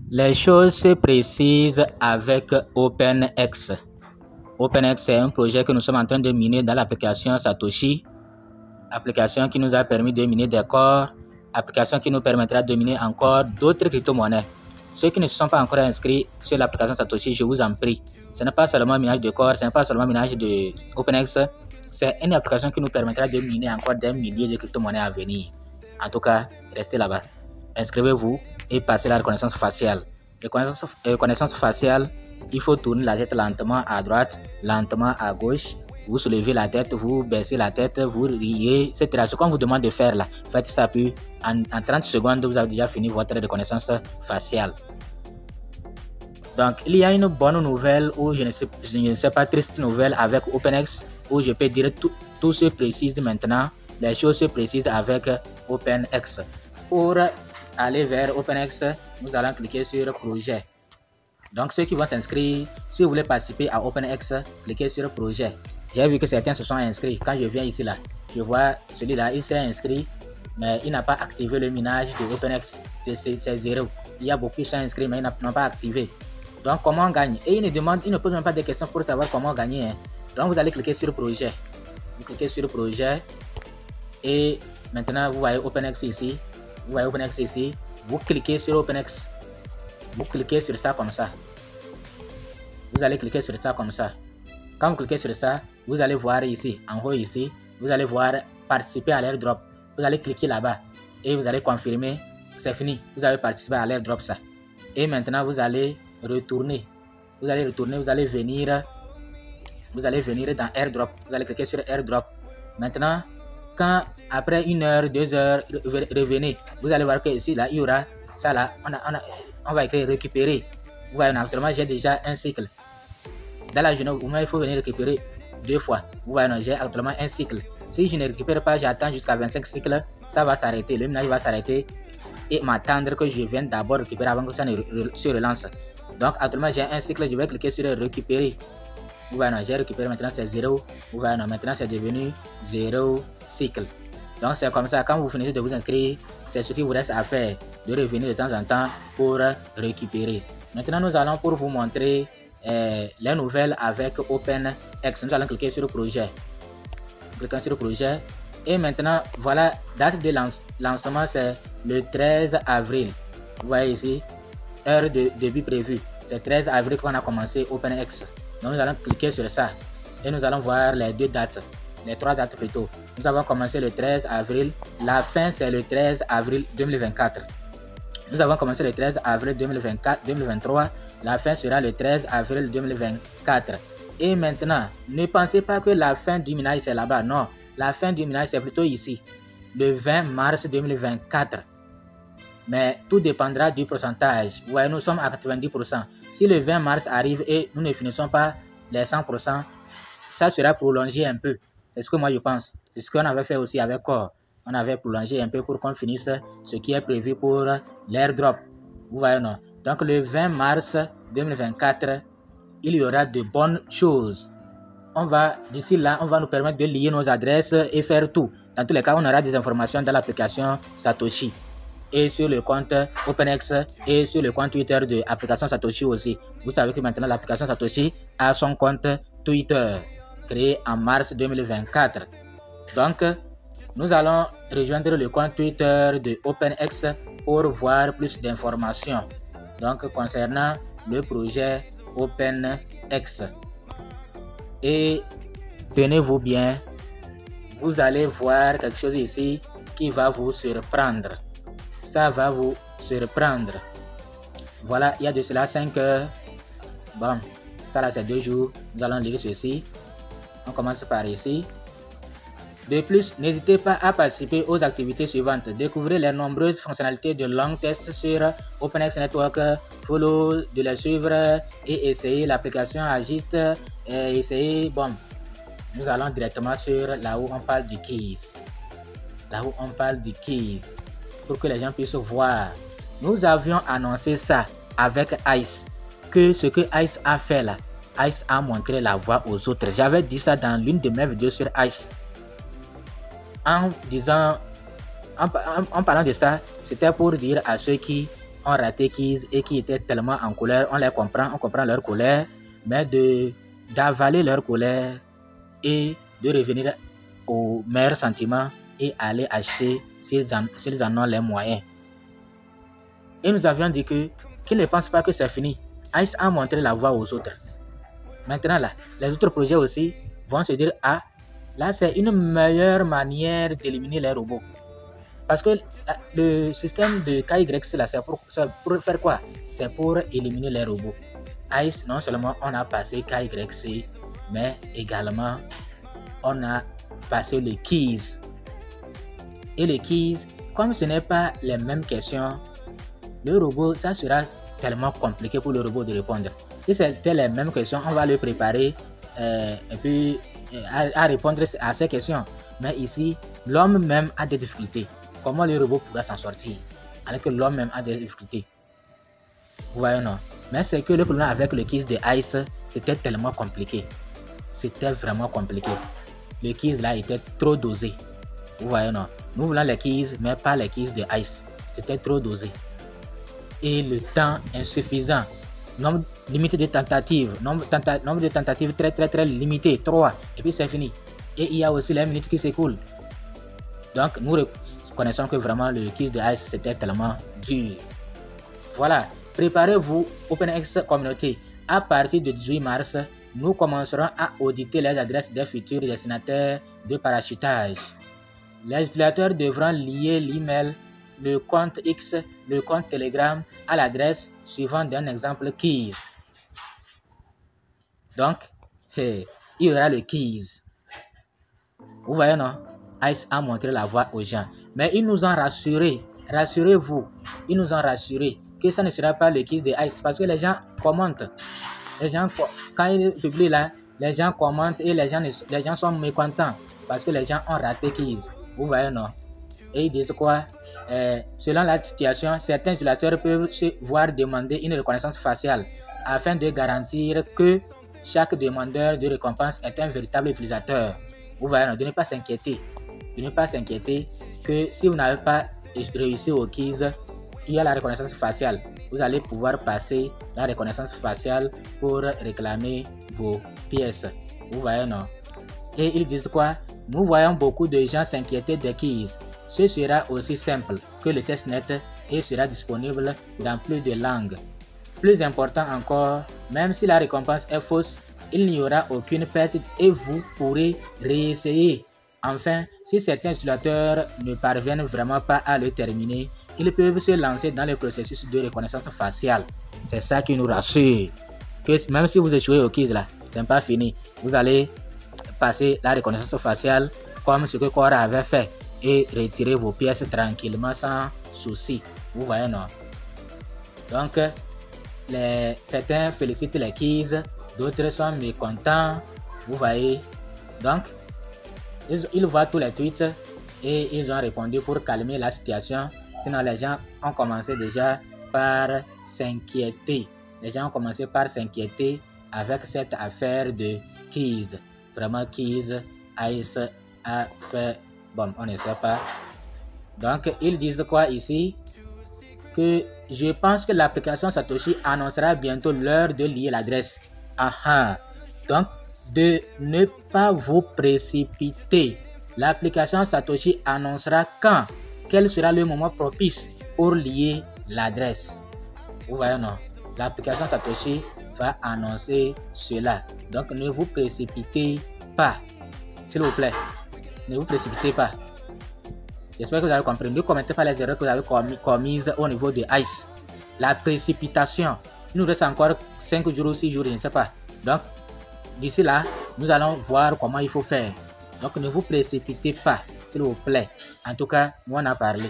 Les choses se précisent avec OpenX. OpenX est un projet que nous sommes en train de miner dans l'application Satoshi, application qui nous a permis de miner des corps, application qui nous permettra de miner encore d'autres crypto-monnaies. Ceux qui ne se sont pas encore inscrits sur l'application Satoshi, je vous en prie. Ce n'est pas seulement un minage de corps, ce n'est pas seulement un minage de OpenX, c'est une application qui nous permettra de miner encore des milliers de crypto-monnaies à venir. En tout cas, restez là-bas. Inscrivez-vous et passez la reconnaissance faciale. Reconnaissance faciale, il faut tourner la tête lentement à droite, lentement à gauche. Vous soulevez la tête, vous baissez la tête, vous riez, etc. Ce qu'on vous demande de faire là, faites ça, puis en 30 secondes, vous avez déjà fini votre reconnaissance faciale. Donc, il y a une bonne nouvelle ou je ne sais pas, triste nouvelle avec OpenX, où je peux dire tout se précise maintenant, les choses se précisent avec OpenX. Pour aller vers OpenX, nous allons cliquer sur projet. Donc, ceux qui vont s'inscrire, si vous voulez participer à OpenX, cliquez sur projet. J'ai vu que certains se sont inscrits. Quand je viens ici, là, je vois celui-là, il s'est inscrit, mais il n'a pas activé le minage de OpenX. C'est zéro. Il y a beaucoup qui sont inscrits, mais ils n'ont pas activé. Donc, comment on gagne? Et il ne pose même pas de questions pour savoir comment gagner. Hein. Donc, vous allez cliquer sur projet. Vous cliquez sur projet. Et maintenant, vous voyez OpenX ici. Vous voyez OpenX ici. Vous cliquez sur OpenX. Vous cliquez sur ça comme ça. Vous allez cliquer sur ça comme ça. Quand vous cliquez sur ça, vous allez voir ici, en haut ici, vous allez voir participer à l'airdrop. Vous allez cliquer là-bas et vous allez confirmer. C'est fini. Vous avez participé à l'airdrop ça. Et maintenant, vous allez retourner. Vous allez venir dans airdrop. Vous allez cliquer sur airdrop. Maintenant, quand après 1 heure, 2 heures, revenez, vous allez voir que ici, là, il y aura ça là. On va écrire récupérer. Vous voyez, actuellement, j'ai déjà un cycle. Dans la journée, il faut venir récupérer 2 fois. Vous voyez, j'ai actuellement un cycle. Si je ne récupère pas, j'attends jusqu'à 25 cycles, ça va s'arrêter. Le minage va s'arrêter et m'attendre que je vienne d'abord récupérer avant que ça ne se relance. Donc, actuellement, j'ai un cycle, je vais cliquer sur récupérer. Vous voyez, j'ai récupéré, maintenant c'est 0. Vous voyez, maintenant c'est devenu 0 cycle. Donc, c'est comme ça, quand vous finissez de vous inscrire, c'est ce qu'il vous reste à faire, de revenir de temps en temps pour récupérer. Maintenant, nous allons pour vous montrer les nouvelles avec OpenX. Nous allons cliquer sur le projet. Cliquons sur le projet. Et maintenant, voilà, date de lancement, c'est le 13 avril. Vous voyez ici, heure de début prévue. C'est 13 avril qu'on a commencé OpenX. Donc, nous allons cliquer sur ça. Et nous allons voir les 2 dates. Les 3 dates plutôt. Nous avons commencé le 13 avril. La fin, c'est le 13 avril 2024. Nous avons commencé le 13 avril 2023. La fin sera le 13 avril 2024. Et maintenant, ne pensez pas que la fin du minage c'est là-bas. Non, la fin du minage c'est plutôt ici. Le 20 mars 2024. Mais tout dépendra du pourcentage. Vous voyez, nous sommes à 90%. Si le 20 mars arrive et nous ne finissons pas les 100%, ça sera prolongé un peu. C'est ce que moi je pense. C'est ce qu'on avait fait aussi avec Core. On avait prolongé un peu pour qu'on finisse ce qui est prévu pour l'airdrop. Vous voyez, non? Donc, le 20 mars 2024, il y aura de bonnes choses. D'ici là, on va nous permettre de lier nos adresses et faire tout. Dans tous les cas, on aura des informations dans l'application Satoshi. Et sur le compte OpenX et sur le compte Twitter de l'application Satoshi aussi. Vous savez que maintenant, l'application Satoshi a son compte Twitter, créé en mars 2024. Donc, nous allons rejoindre le compte Twitter de OpenX pour voir plus d'informations. Donc, concernant le projet OpenX. Et tenez-vous bien, vous allez voir quelque chose ici qui va vous surprendre. Ça va vous surprendre. Voilà, il y a de cela 5 heures. Bon, ça là c'est 2 jours. Nous allons lire ceci. On commence par ici. De plus, n'hésitez pas à participer aux activités suivantes. Découvrez les nombreuses fonctionnalités de long test sur OpenX Network. Follow, de les suivre et essayer l'application Agist. Et essayer, bon, nous allons directement sur là où on parle du keys. Là où on parle du keys. Pour que les gens puissent voir. Nous avions annoncé ça avec Ice. Que ce que Ice a fait là, Ice a montré la voie aux autres. J'avais dit ça dans l'une de mes vidéos sur Ice. En parlant de ça, c'était pour dire à ceux qui ont raté keys et qui étaient tellement en colère, on comprend leur colère, mais d'avaler leur colère et de revenir aux meilleurs sentiments et aller acheter s'ils en ont les moyens. Et nous avions dit qu'ils ne pensent pas que c'est fini. Ice a montré la voie aux autres. Maintenant là, les autres projets aussi vont se dire, ah, là c'est une meilleure manière d'éliminer les robots. Parce que le système de KYC là, c'est pour faire quoi? C'est pour éliminer les robots. Ice, non seulement on a passé KYC, mais également on a passé les keys. Et les keys, comme ce n'est pas les mêmes questions, le robot, ça sera tellement compliqué pour le robot de répondre. Si c'était les mêmes questions, on va le préparer et puis à répondre à ces questions. Mais ici, l'homme même a des difficultés. Comment le robot pourra s'en sortir alors que l'homme même a des difficultés? Vous voyez, non? Mais c'est que le problème avec le quiz de Ice, c'était tellement compliqué. C'était vraiment compliqué. Le quiz là était trop dosé. Vous voyez, non? Nous voulons les quiz, mais pas les quiz de Ice. C'était trop dosé. Et le temps insuffisant. Nombre limité de tentatives. Nombre de tentatives très limité. 3. Et puis c'est fini. Et il y a aussi les minutes qui s'écoulent. Donc nous reconnaissons que vraiment le quiz de Ice c'était tellement dur. Voilà. Préparez-vous OpenX communauté. À partir du 18 mars, nous commencerons à auditer les adresses des futurs destinataires de parachutage. Les utilisateurs devront lier l'email, le compte X, le compte Telegram à l'adresse suivant d'un exemple keys. Donc, il y aura le keys. Vous voyez, non? Ice a montré la voie aux gens. Mais ils nous ont rassurés. Rassurez-vous. Ils nous ont rassurés que ça ne sera pas le keys de Ice. Parce que les gens commentent. Les gens, quand ils publient là, les gens commentent et les gens sont mécontents. Parce que les gens ont raté keys. Vous voyez, non? Et ils disent quoi? Selon la situation, certains utilisateurs peuvent se voir demander une reconnaissance faciale afin de garantir que chaque demandeur de récompense est un véritable utilisateur. Vous voyez, non? De ne pas s'inquiéter. De ne pas s'inquiéter que si vous n'avez pas réussi au quiz, il y a la reconnaissance faciale. Vous allez pouvoir passer la reconnaissance faciale pour réclamer vos pièces. Vous voyez, non? Et ils disent quoi? Nous voyons beaucoup de gens s'inquiéter des quiz. Ce sera aussi simple que le testnet et sera disponible dans plus de langues. Plus important encore, même si la récompense est fausse, il n'y aura aucune perte et vous pourrez réessayer. Enfin, si certains utilisateurs ne parviennent vraiment pas à le terminer, ils peuvent se lancer dans le processus de reconnaissance faciale. C'est ça qui nous rassure. Que même si vous échouez au quiz là, c'est pas fini. Vous allez passer la reconnaissance faciale comme ce que Quora avait fait et retirer vos pièces tranquillement sans souci. Vous voyez, non? Donc, certains félicitent les quiz, d'autres sont mécontents. Vous voyez? Donc, ils voient tous les tweets et ils ont répondu pour calmer la situation. Sinon, les gens ont commencé déjà par s'inquiéter. Les gens ont commencé par s'inquiéter avec cette affaire de keys. Vraiment, keys, Ice a fait... Bon, on ne sait pas. Donc, ils disent quoi ici? Que je pense que l'application Satoshi annoncera bientôt l'heure de lier l'adresse. Donc, de ne pas vous précipiter. L'application Satoshi annoncera quand, quel sera le moment propice pour lier l'adresse. Vous voyez, non? L'application Satoshi va annoncer cela. Donc, ne vous précipitez pas. S'il vous plaît, ne vous précipitez pas. J'espère que vous avez compris. Ne commettez pas les erreurs que vous avez commises au niveau de Ice. La précipitation. Il nous reste encore 5 jours ou 6 jours, je ne sais pas. Donc, d'ici là, nous allons voir comment il faut faire. Donc, ne vous précipitez pas, s'il vous plaît. En tout cas, nous on a parlé.